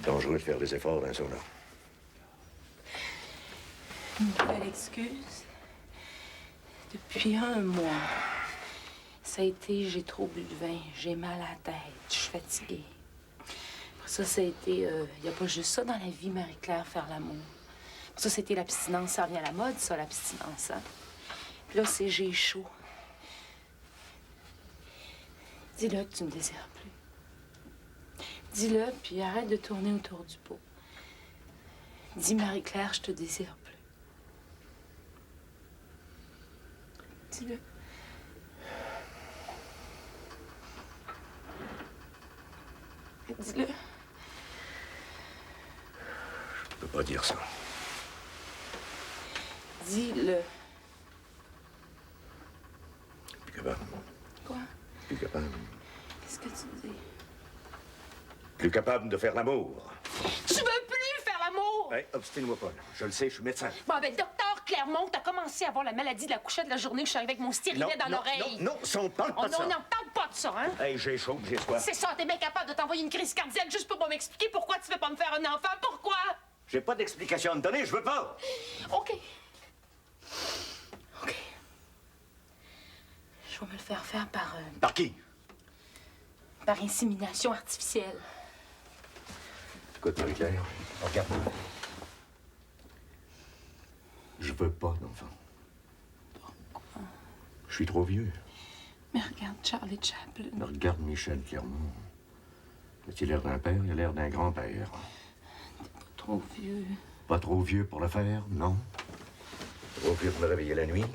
S6: Dangereux de faire des efforts dans un sauna.
S1: Une nouvelle excuse. Depuis un mois, ça a été j'ai trop bu de vin, j'ai mal à la tête, je suis fatiguée. Après ça a été il n'y a pas juste ça dans la vie, Marie-Claire, faire l'amour. Après ça, c'était l'abstinence, ça revient à la mode, ça, l'abstinence, hein? Puis là, c'est j'ai chaud. Dis-le que tu me désires plus. Dis-le, puis arrête de tourner autour du pot. Dis, Marie-Claire, je te désire plus. Dis-le. Dis-le.
S6: Je peux pas dire ça.
S1: Dis-le.
S6: Plus capable.
S1: Quoi?
S6: Plus capable.
S1: Qu'est-ce que tu dis?
S6: Plus capable de faire l'amour.
S1: Tu veux plus faire l'amour?
S6: Hey, obstine-moi pas, là. Je le sais, je suis médecin.
S1: Bon, ben, docteur Clermont, t'as commencé à avoir la maladie de la couchette de la journée que je suis arrivée avec mon stérilet dans l'oreille.
S6: Non, on parle pas de ça.
S1: On n'en parle pas de ça, hein?
S6: Hey, j'ai chaud, j'ai soif.
S1: C'est ça, t'es bien capable de t'envoyer une crise cardiaque juste pour pas m'expliquer pourquoi tu veux pas me faire un enfant. Pourquoi?
S6: J'ai pas d'explication à te donner, je veux pas.
S1: OK. Je vais me le faire faire
S6: Par qui?
S1: par insémination artificielle.
S6: Écoute, Marie-Claire, regarde-moi. Je veux pas d'enfant.
S1: Pourquoi?
S6: Je suis trop vieux.
S1: Mais regarde Charlie Chaplin.
S6: Regarde Michel Clermont. As-tu l'air d'un père? Il a l'air d'un grand-père.
S1: Trop vieux.
S6: Pas trop vieux pour le faire, non? Trop vieux pour me réveiller la nuit,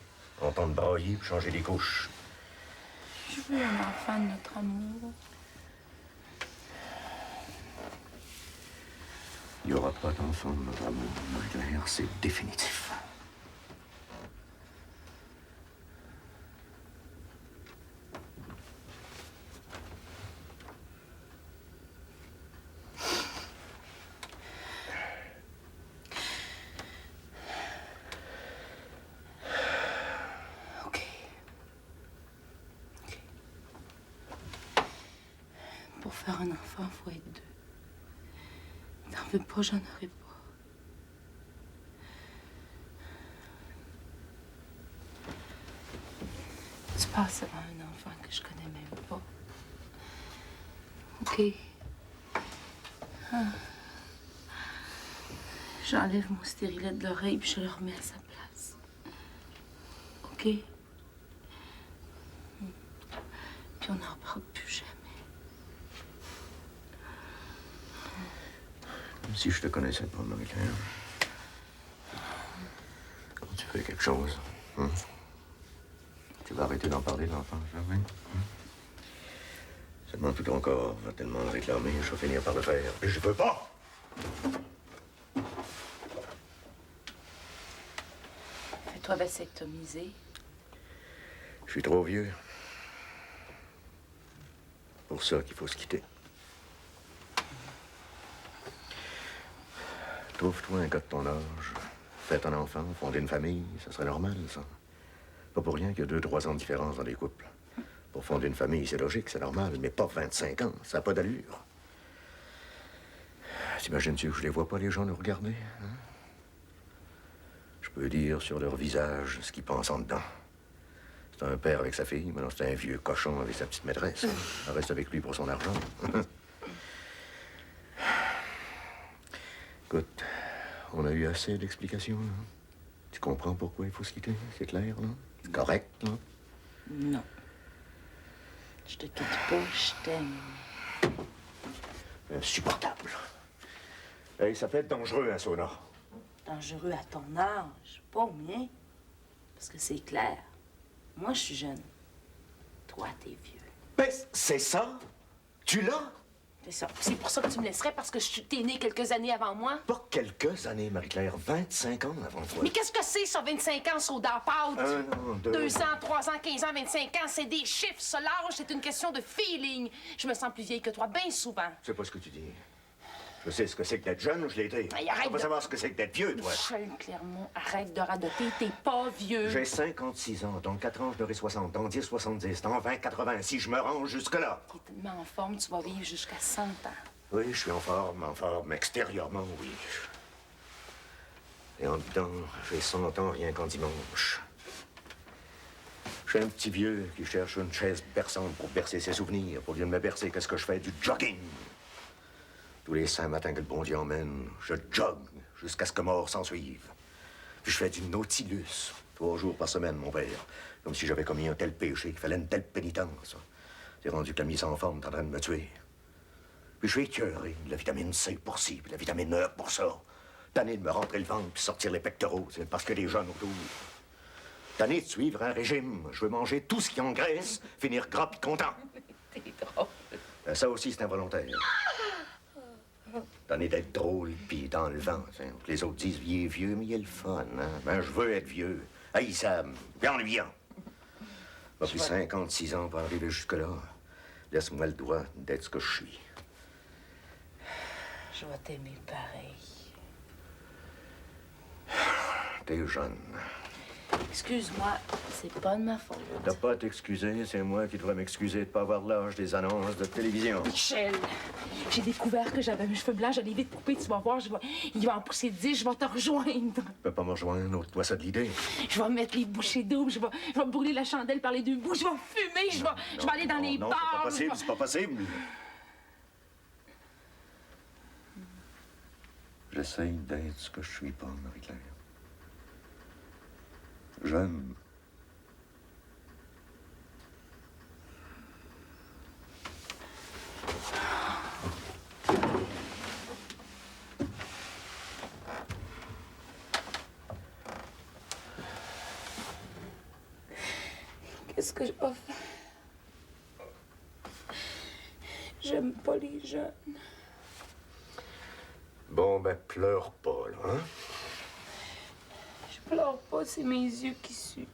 S6: entendre brailler, puis changer les couches.
S1: Je veux un enfant de notre amour.
S6: Il n'y aura pas d'enfant de notre amour, Marie-Claire, c'est définitif.
S1: OK. Pour faire un enfant, il faut être deux. T'en veux pas, j'en aurai pas. Tu passes avant un enfant que je connais même pas. OK. Ah. J'enlève mon stérilet de l'oreille puis je le remets à sa place. OK? Puis on n'en reparle plus jamais.
S6: Comme si je te connaissais pas, Marie-Claire. Quand tu fais quelque chose, hein? Tu vas arrêter d'en parler, l'enfant, jamais. Hein? Seulement tout ton corps va tellement le réclamer, je vais finir par le faire. Et je veux pas!
S1: Fais-toi vasectomiser.
S6: Je suis trop vieux. Pour ça qu'il faut se quitter. Trouve-toi un gars de ton âge. Fais un enfant, fonder une famille, ça serait normal, ça. Pas pour rien qu'il y a 2-3 ans de différence dans les couples. Pour fonder une famille, c'est logique, c'est normal, mais pas 25 ans, ça n'a pas d'allure. T'imagines-tu que je les vois pas, les gens, nous regarder? Hein? veut dire sur leur visage ce qu'ils pensent en dedans. C'est un père avec sa fille, maintenant c'est un vieux cochon avec sa petite maîtresse. Elle reste avec lui pour son argent. Écoute, on a eu assez d'explications, là. Tu comprends pourquoi il faut se quitter? C'est clair, là? C'est correct, là?
S1: Non. Je te quitte pas, je t'aime.
S6: Insupportable. Hey, ça peut être dangereux, un sauna.
S1: Dangereux à ton âge, pas au mien. Parce que c'est clair. Moi, je suis jeune. Toi, t'es vieux.
S6: Mais c'est ça? Tu l'as?
S1: C'est ça. C'est pour ça que tu me laisserais, parce que t'es né quelques années avant moi.
S6: Pas quelques années, Marie-Claire. 25 ans avant toi.
S1: Mais qu'est-ce que c'est, ça, 25 ans, soda pâte?
S6: 1 an, 2
S1: 2 ans, 3 ans, 15 ans, 25 ans, c'est des chiffres. Ça, l'âge, c'est une question de feeling. Je me sens plus vieille que toi, bien souvent.
S6: Je sais pas ce que tu dis. Je sais ce que c'est que d'être jeune, je l'ai été.
S1: Hey, arrête
S6: Tu peux
S1: de-
S6: savoir ce que c'est que d'être vieux, toi.
S1: Michel Clermont, arrête de radoter, t'es pas vieux.
S6: J'ai 56 ans. Dans 4 ans, je n'aurai 60. Dans 10, 70. Dans 20, 80. Si je me range jusque-là.
S1: T'es tellement en forme, tu vas vivre jusqu'à 100 ans.
S6: Oui, je suis en forme. Extérieurement, oui. Et en dedans, j'ai 100 ans rien qu'en dimanche. Je suis un petit vieux qui cherche une chaise berçante pour bercer ses souvenirs. Pour lieu de me bercer, qu'est-ce que je fais? Du jogging. Tous les 5 matins que le bon Dieu emmène, je jogue jusqu'à ce que mort s'en suive. Puis je fais du nautilus 3 jours par semaine, mon père. Comme si j'avais commis un tel péché qu'il fallait une telle pénitence. C'est rendu que la mise en forme est en train de me tuer. Puis je suis écœuré de la vitamine C pour ci, puis la vitamine E pour ça. Tanné de me rentrer le ventre puis sortir les pectoraux, c'est parce que des jeunes autour. Tanné de suivre un régime. Je veux manger tout ce qui engraisse, finir gras puis content.
S1: T'es drôle.
S6: Ça aussi, c'est involontaire. Tanné d'être drôle puis enlevant. Les autres disent, il est vieux, mais il est le fun. Hein? Ben, je veux être vieux. Haïssable, puis ennuyant. Pas plus 56 ans pour arriver jusque-là. Laisse-moi le droit d'être ce que je suis.
S1: Je vais t'aimer pareil.
S6: T'es jeune.
S1: Excuse-moi, c'est pas de ma faute.
S6: T'as pas à t'excuser, c'est moi qui devrais m'excuser de pas avoir l'âge des annonces de télévision.
S1: Michel, j'ai découvert que j'avais mes cheveux blancs, je l'ai vite coupé, tu vas voir, il va en pousser 10, je vais te rejoindre.
S6: Tu peux pas me rejoindre, ôte-toi ça de l'idée.
S1: Je vais mettre les bouchées doubles, je vais brûler la chandelle par les deux bouts, je vais fumer, je vais aller dans les
S6: non,
S1: bars.
S6: c'est pas possible. J'essaye d'être ce que je suis pas, Marie-Claire. Jeune.
S1: Qu'est-ce que je vais faire? J'aime pas les jeunes.
S6: Bon, ben, pleure pas, là, hein?
S1: Je pleure pas, c'est mes yeux qui suent.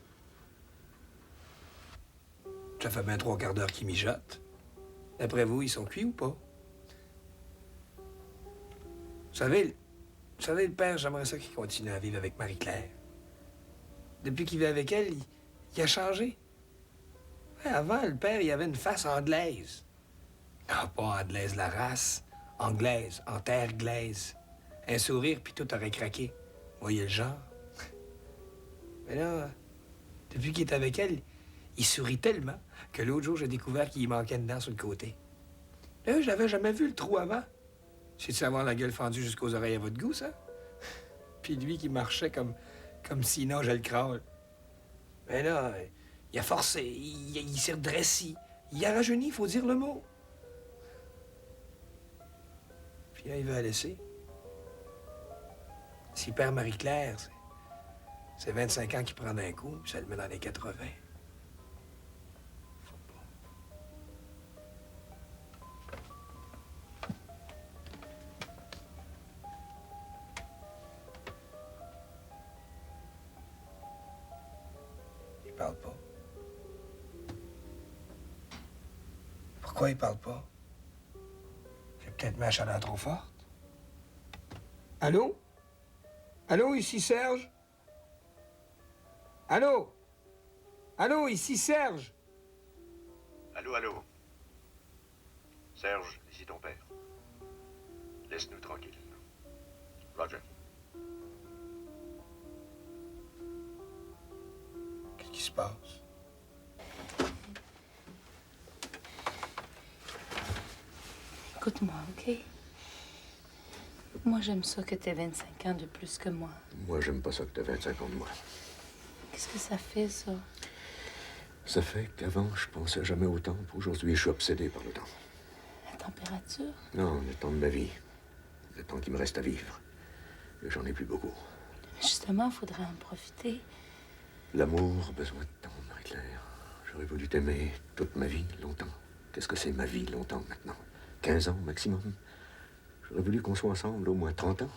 S3: Ça fait bien 3 quarts d'heure qu'ils mijotent. D'après vous, ils sont cuits ou pas? Vous savez, le père, j'aimerais ça qu'il continue à vivre avec Marie-Claire. Depuis qu'il vit avec elle, il a changé. Ouais, avant, le père, il avait une face anglaise. Ah, pas anglaise la race, anglaise, en terre glaise. Un sourire, puis tout aurait craqué. Voyez le genre. Mais là, depuis qu'il est avec elle, il sourit tellement que l'autre jour, j'ai découvert qu'il y manquait une dent sur le côté. Là, je l'avais jamais vu le trou avant. C'est-tu avoir la gueule fendue jusqu'aux oreilles à votre goût, ça? Puis lui qui marchait comme s'il nageait le crâne. Mais là, il a forcé, il s'est redressé. Il a rajeuni, il faut dire le mot. Puis là, il veut la laisser. S'il perd Marie-Claire, c'est 25 ans qu'il prend d'un coup, puis ça le met dans les 80. Faut pas. Il parle pas. Pourquoi il parle pas? J'ai peut-être ma chaleur trop forte. Allô? Allô, ici Serge? Allô? Allô, ici Serge?
S6: Allô, allô. Serge, ici ton père. Laisse-nous tranquilles. Roger.
S3: qui se passe.
S1: Écoute-moi, OK? Moi, j'aime ça que t'aies 25 ans de plus que moi.
S6: Moi, j'aime pas ça que t'as 25 ans de moi.
S1: Qu'est-ce que ça fait, ça?
S6: Ça fait qu'avant, je pensais jamais au temps. Aujourd'hui, je suis obsédé par le temps.
S1: La température?
S6: Non, le temps de ma vie. Le temps qui me reste à vivre. Et j'en ai plus beaucoup.
S1: Justement, il faudrait en profiter.
S6: L'amour a besoin de temps, Marie-Claire. J'aurais voulu t'aimer toute ma vie, longtemps. Qu'est-ce que c'est ma vie, longtemps, maintenant? 15 ans, maximum. J'aurais voulu qu'on soit ensemble au moins 30 ans.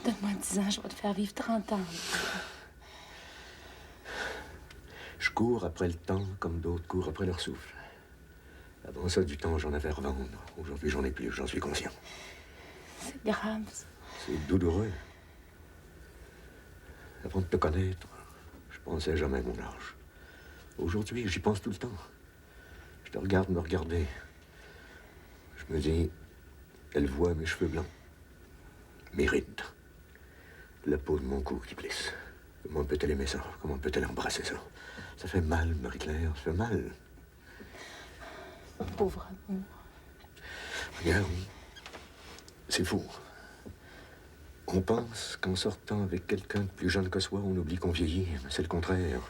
S1: Donne-moi 10 ans, je vais te faire vivre 30 ans.
S6: Je cours après le temps comme d'autres courent après leur souffle. Avant ça, du temps, j'en avais à revendre. Aujourd'hui, j'en ai plus, j'en suis conscient.
S1: C'est grave, ça.
S6: C'est douloureux. Avant de te connaître, je pensais jamais à mon âge. Aujourd'hui, j'y pense tout le temps. Je te regarde me regarder. Je me dis, elle voit mes cheveux blancs, mes rides, la peau de mon cou qui plisse. Comment peut-elle aimer ça? Comment peut-elle embrasser ça? Ça fait mal, Marie-Claire, ça fait mal.
S1: Pauvre amour.
S6: Regarde, c'est fou. On pense qu'en sortant avec quelqu'un de plus jeune que soi, on oublie qu'on vieillit, mais c'est le contraire.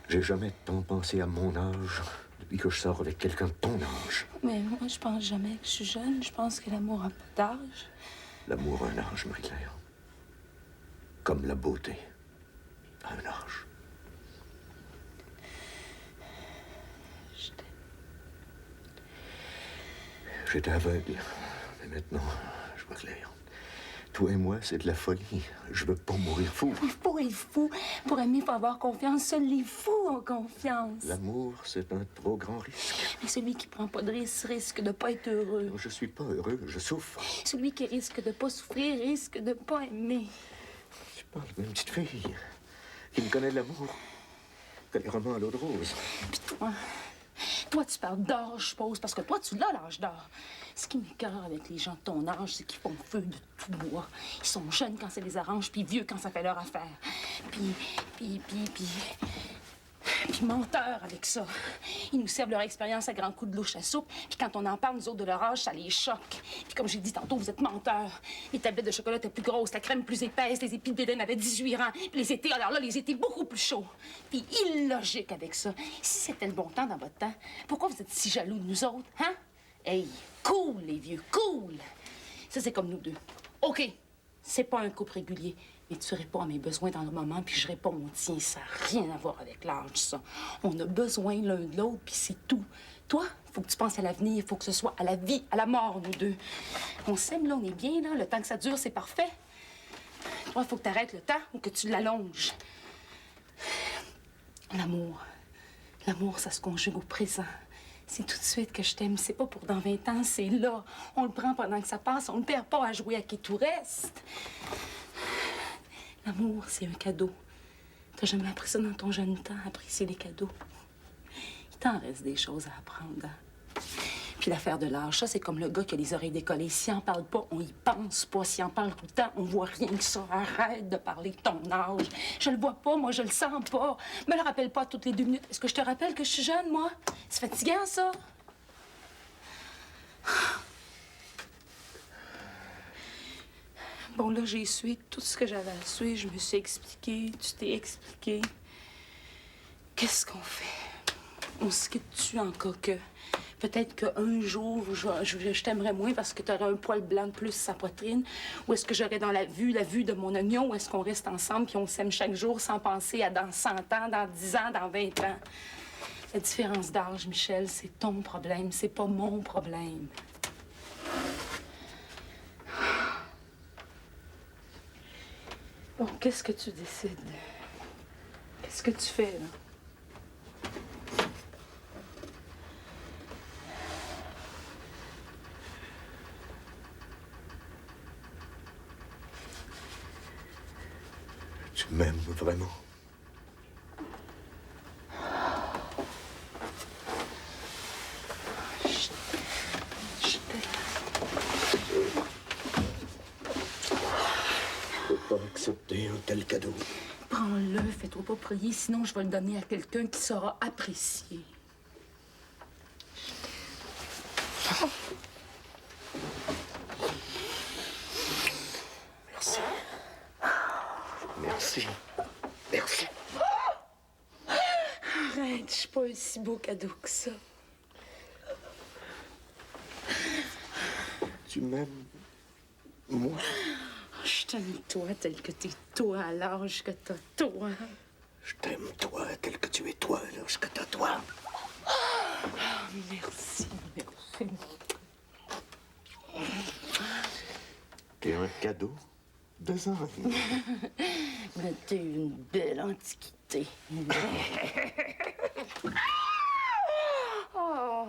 S6: J'ai jamais tant pensé à mon âge depuis que je sors avec quelqu'un de ton âge.
S1: Mais moi, je pense jamais que je suis jeune. Je pense que l'amour a pas d'âge.
S6: L'amour a un âge, Marie-Claire. Comme la beauté a un âge.
S1: Je t'aime.
S6: J'étais aveugle, mais maintenant, je vois clair. Toi et moi, c'est de la folie. Je veux pas mourir fou.
S1: Pour être fou, pour aimer, il faut avoir confiance. Seuls les fous ont confiance.
S6: L'amour, c'est un trop grand risque.
S1: Mais celui qui prend pas de risque de pas être heureux.
S6: Je suis pas heureux, je souffre.
S1: Celui qui risque de pas souffrir risque de pas aimer.
S6: Tu parles d'une petite fille qui me connaît l'amour. Connaît vraiment à l'eau de rose.
S1: Puis toi, tu parles d'âge, je suppose, parce que toi, tu l'as, l'âge d'or. Ce qui m'écoeure avec les gens de ton âge, c'est qu'ils font feu de tout bois. Ils sont jeunes quand ça les arrange, puis vieux quand ça fait leur affaire. Puis menteurs avec ça. Ils nous servent leur expérience à grands coups de louche à soupe, puis quand on en parle, nous autres, de leur âge, ça les choque. Puis comme j'ai dit tantôt, vous êtes menteurs. Les tablettes de chocolat étaient plus grosses, la crème plus épaisse, les épis de bédaine avaient 18 rangs, puis les étés, alors là, les étés beaucoup plus chauds. Puis illogique avec ça. Si c'était le bon temps dans votre temps, pourquoi vous êtes si jaloux de nous autres, hein? Hey, cool, les vieux, cool! Ça, c'est comme nous deux. OK, c'est pas un couple régulier, mais tu réponds à mes besoins dans le moment, puis je réponds au tien. Ça n'a rien à voir avec l'âge, ça. On a besoin l'un de l'autre, puis c'est tout. Toi, faut que tu penses à l'avenir, il faut que ce soit à la vie, à la mort, nous deux. On s'aime, là, on est bien, là. Le temps que ça dure, c'est parfait. Toi, il faut que tu arrêtes le temps ou que tu l'allonges. L'amour. L'amour, ça se conjugue au présent. C'est tout de suite que je t'aime. C'est pas pour dans 20 ans, c'est là. On le prend pendant que ça passe. On ne perd pas à jouer à qui tout reste. L'amour, c'est un cadeau. T'as jamais appris ça dans ton jeune temps, apprécier les cadeaux. Il t'en reste des choses à apprendre. Hein? Puis l'affaire de l'âge, ça, c'est comme le gars qui a les oreilles décollées. S'il en parle pas, on y pense pas. S'il en parle tout le temps, on voit rien que ça. Arrête de parler de ton âge. Je le vois pas, moi, je le sens pas. Me le rappelle pas toutes les 2 minutes. Est-ce que je te rappelle que je suis jeune, moi? C'est fatigant, ça. Bon, là, j'ai essuyé tout ce que j'avais à essuyer. Je me suis expliquée, tu t'es expliqué. Qu'est-ce qu'on fait? On se quitte-tu en cas que... Peut-être qu'un jour, je t'aimerais moins parce que tu aurais un poil blanc de plus sur sa poitrine. Ou est-ce que j'aurais dans la vue de mon oignon? Ou est-ce qu'on reste ensemble puis on s'aime chaque jour sans penser à dans 100 ans, dans 10 ans, dans 20 ans? La différence d'âge, Michel, c'est ton problème, c'est pas mon problème. Bon, qu'est-ce que tu décides? Qu'est-ce que tu fais, là?
S6: Tu m'aimes vraiment?
S1: Je t'aime.
S6: Je peux pas accepter un tel cadeau.
S1: Prends-le, fais-toi pas prier, sinon je vais le donner à quelqu'un qui saura apprécier.
S6: Merci. Merci. Merci.
S1: Arrête, je suis pas un si beau cadeau que ça.
S6: Tu m'aimes, moi?
S1: Je t'aime toi tel que t'es toi à l'âge que t'as toi.
S6: Je t'aime, toi, tel que tu es, toi, à l'âge que t'as, toi.
S1: Merci, merci.
S6: T'es un cadeau de Zan.
S1: Mais t'es une belle antiquité. Oh.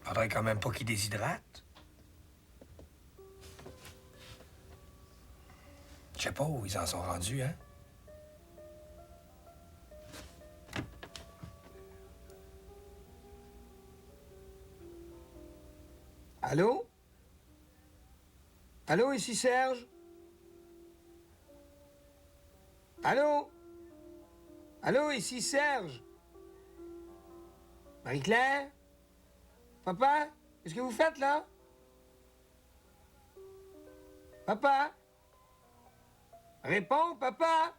S3: Faudrait quand même pas qu'il déshydrate. Je sais pas où ils en sont rendus, hein? Allô? Allô, ici Serge? Allô? Allô, ici Serge? Marie-Claire? Papa? Qu'est-ce que vous faites, là? Papa? Réponds, papa!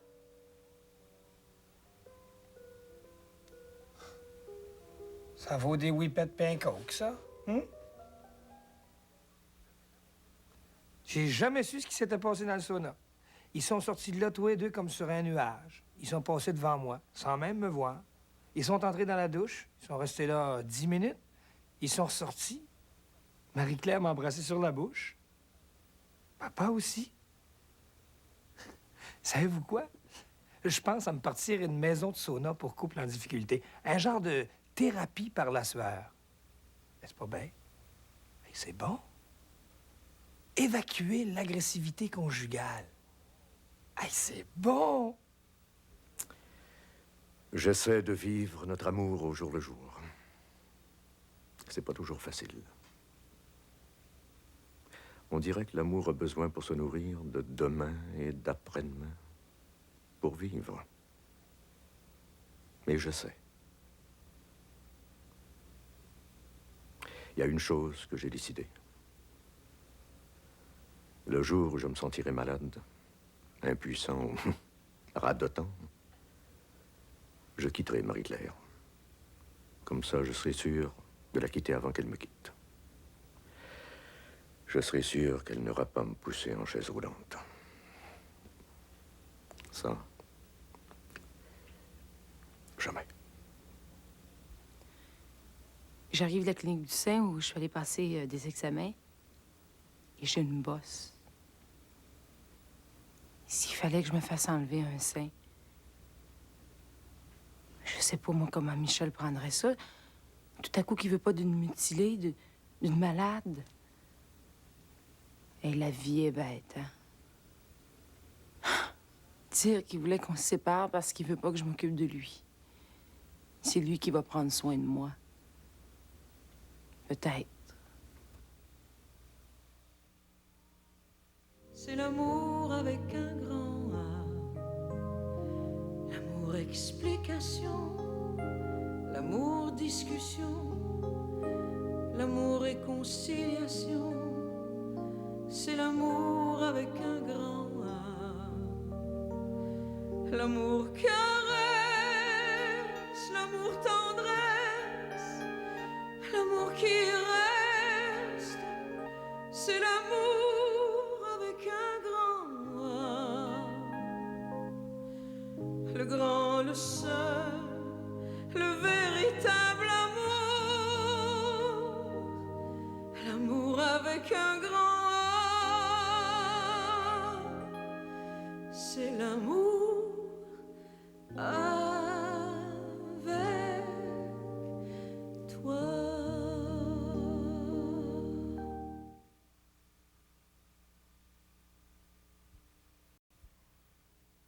S3: Ça vaut des whippets pain coke, ça? Hein? J'ai jamais su ce qui s'était passé dans le sauna. Ils sont sortis de là, tous les deux, comme sur un nuage. Ils sont passés devant moi, sans même me voir. Ils sont entrés dans la douche. Ils sont restés là 10 minutes. Ils sont ressortis. Marie-Claire m'a embrassé sur la bouche. Papa aussi. Savez-vous quoi? Je pense à me partir une maison de sauna pour couple en difficulté. Un genre de thérapie par la sueur. Est-ce pas bien? Et c'est bon. Évacuer l'agressivité conjugale. Hey, c'est bon!
S2: J'essaie de vivre notre amour au jour le jour. C'est pas toujours facile. On dirait que l'amour a besoin pour se nourrir de demain et d'après-demain, pour vivre. Mais je sais. Il y a une chose que j'ai décidée. Le jour où je me sentirai malade, impuissant ou radotant, je quitterai Marie-Claire. Comme ça, je serai sûr de la quitter avant qu'elle me quitte. Je serai sûr qu'elle n'aura pas me pousser en chaise roulante. Ça, jamais.
S1: J'arrive de la clinique du sein où je suis allée passer des examens et j'ai une bosse. S'il fallait que je me fasse enlever un sein, je sais pas, moi, comment Michel prendrait ça. Tout à coup, qu'il veut pas d'une mutilée, d'une malade. Et la vie est bête, hein? Dire qu'il voulait qu'on se sépare parce qu'il veut pas que je m'occupe de lui. C'est lui qui va prendre soin de moi. Peut-être.
S7: C'est l'amour avec un grand A. L'amour explication, l'amour discussion, l'amour réconciliation. C'est l'amour avec un grand A. L'amour caresse, l'amour tendresse, l'amour qui reste. C'est l'amour avec un grand A. Le grand, le seul, le véritable amour. L'amour avec un grand A. C'est l'amour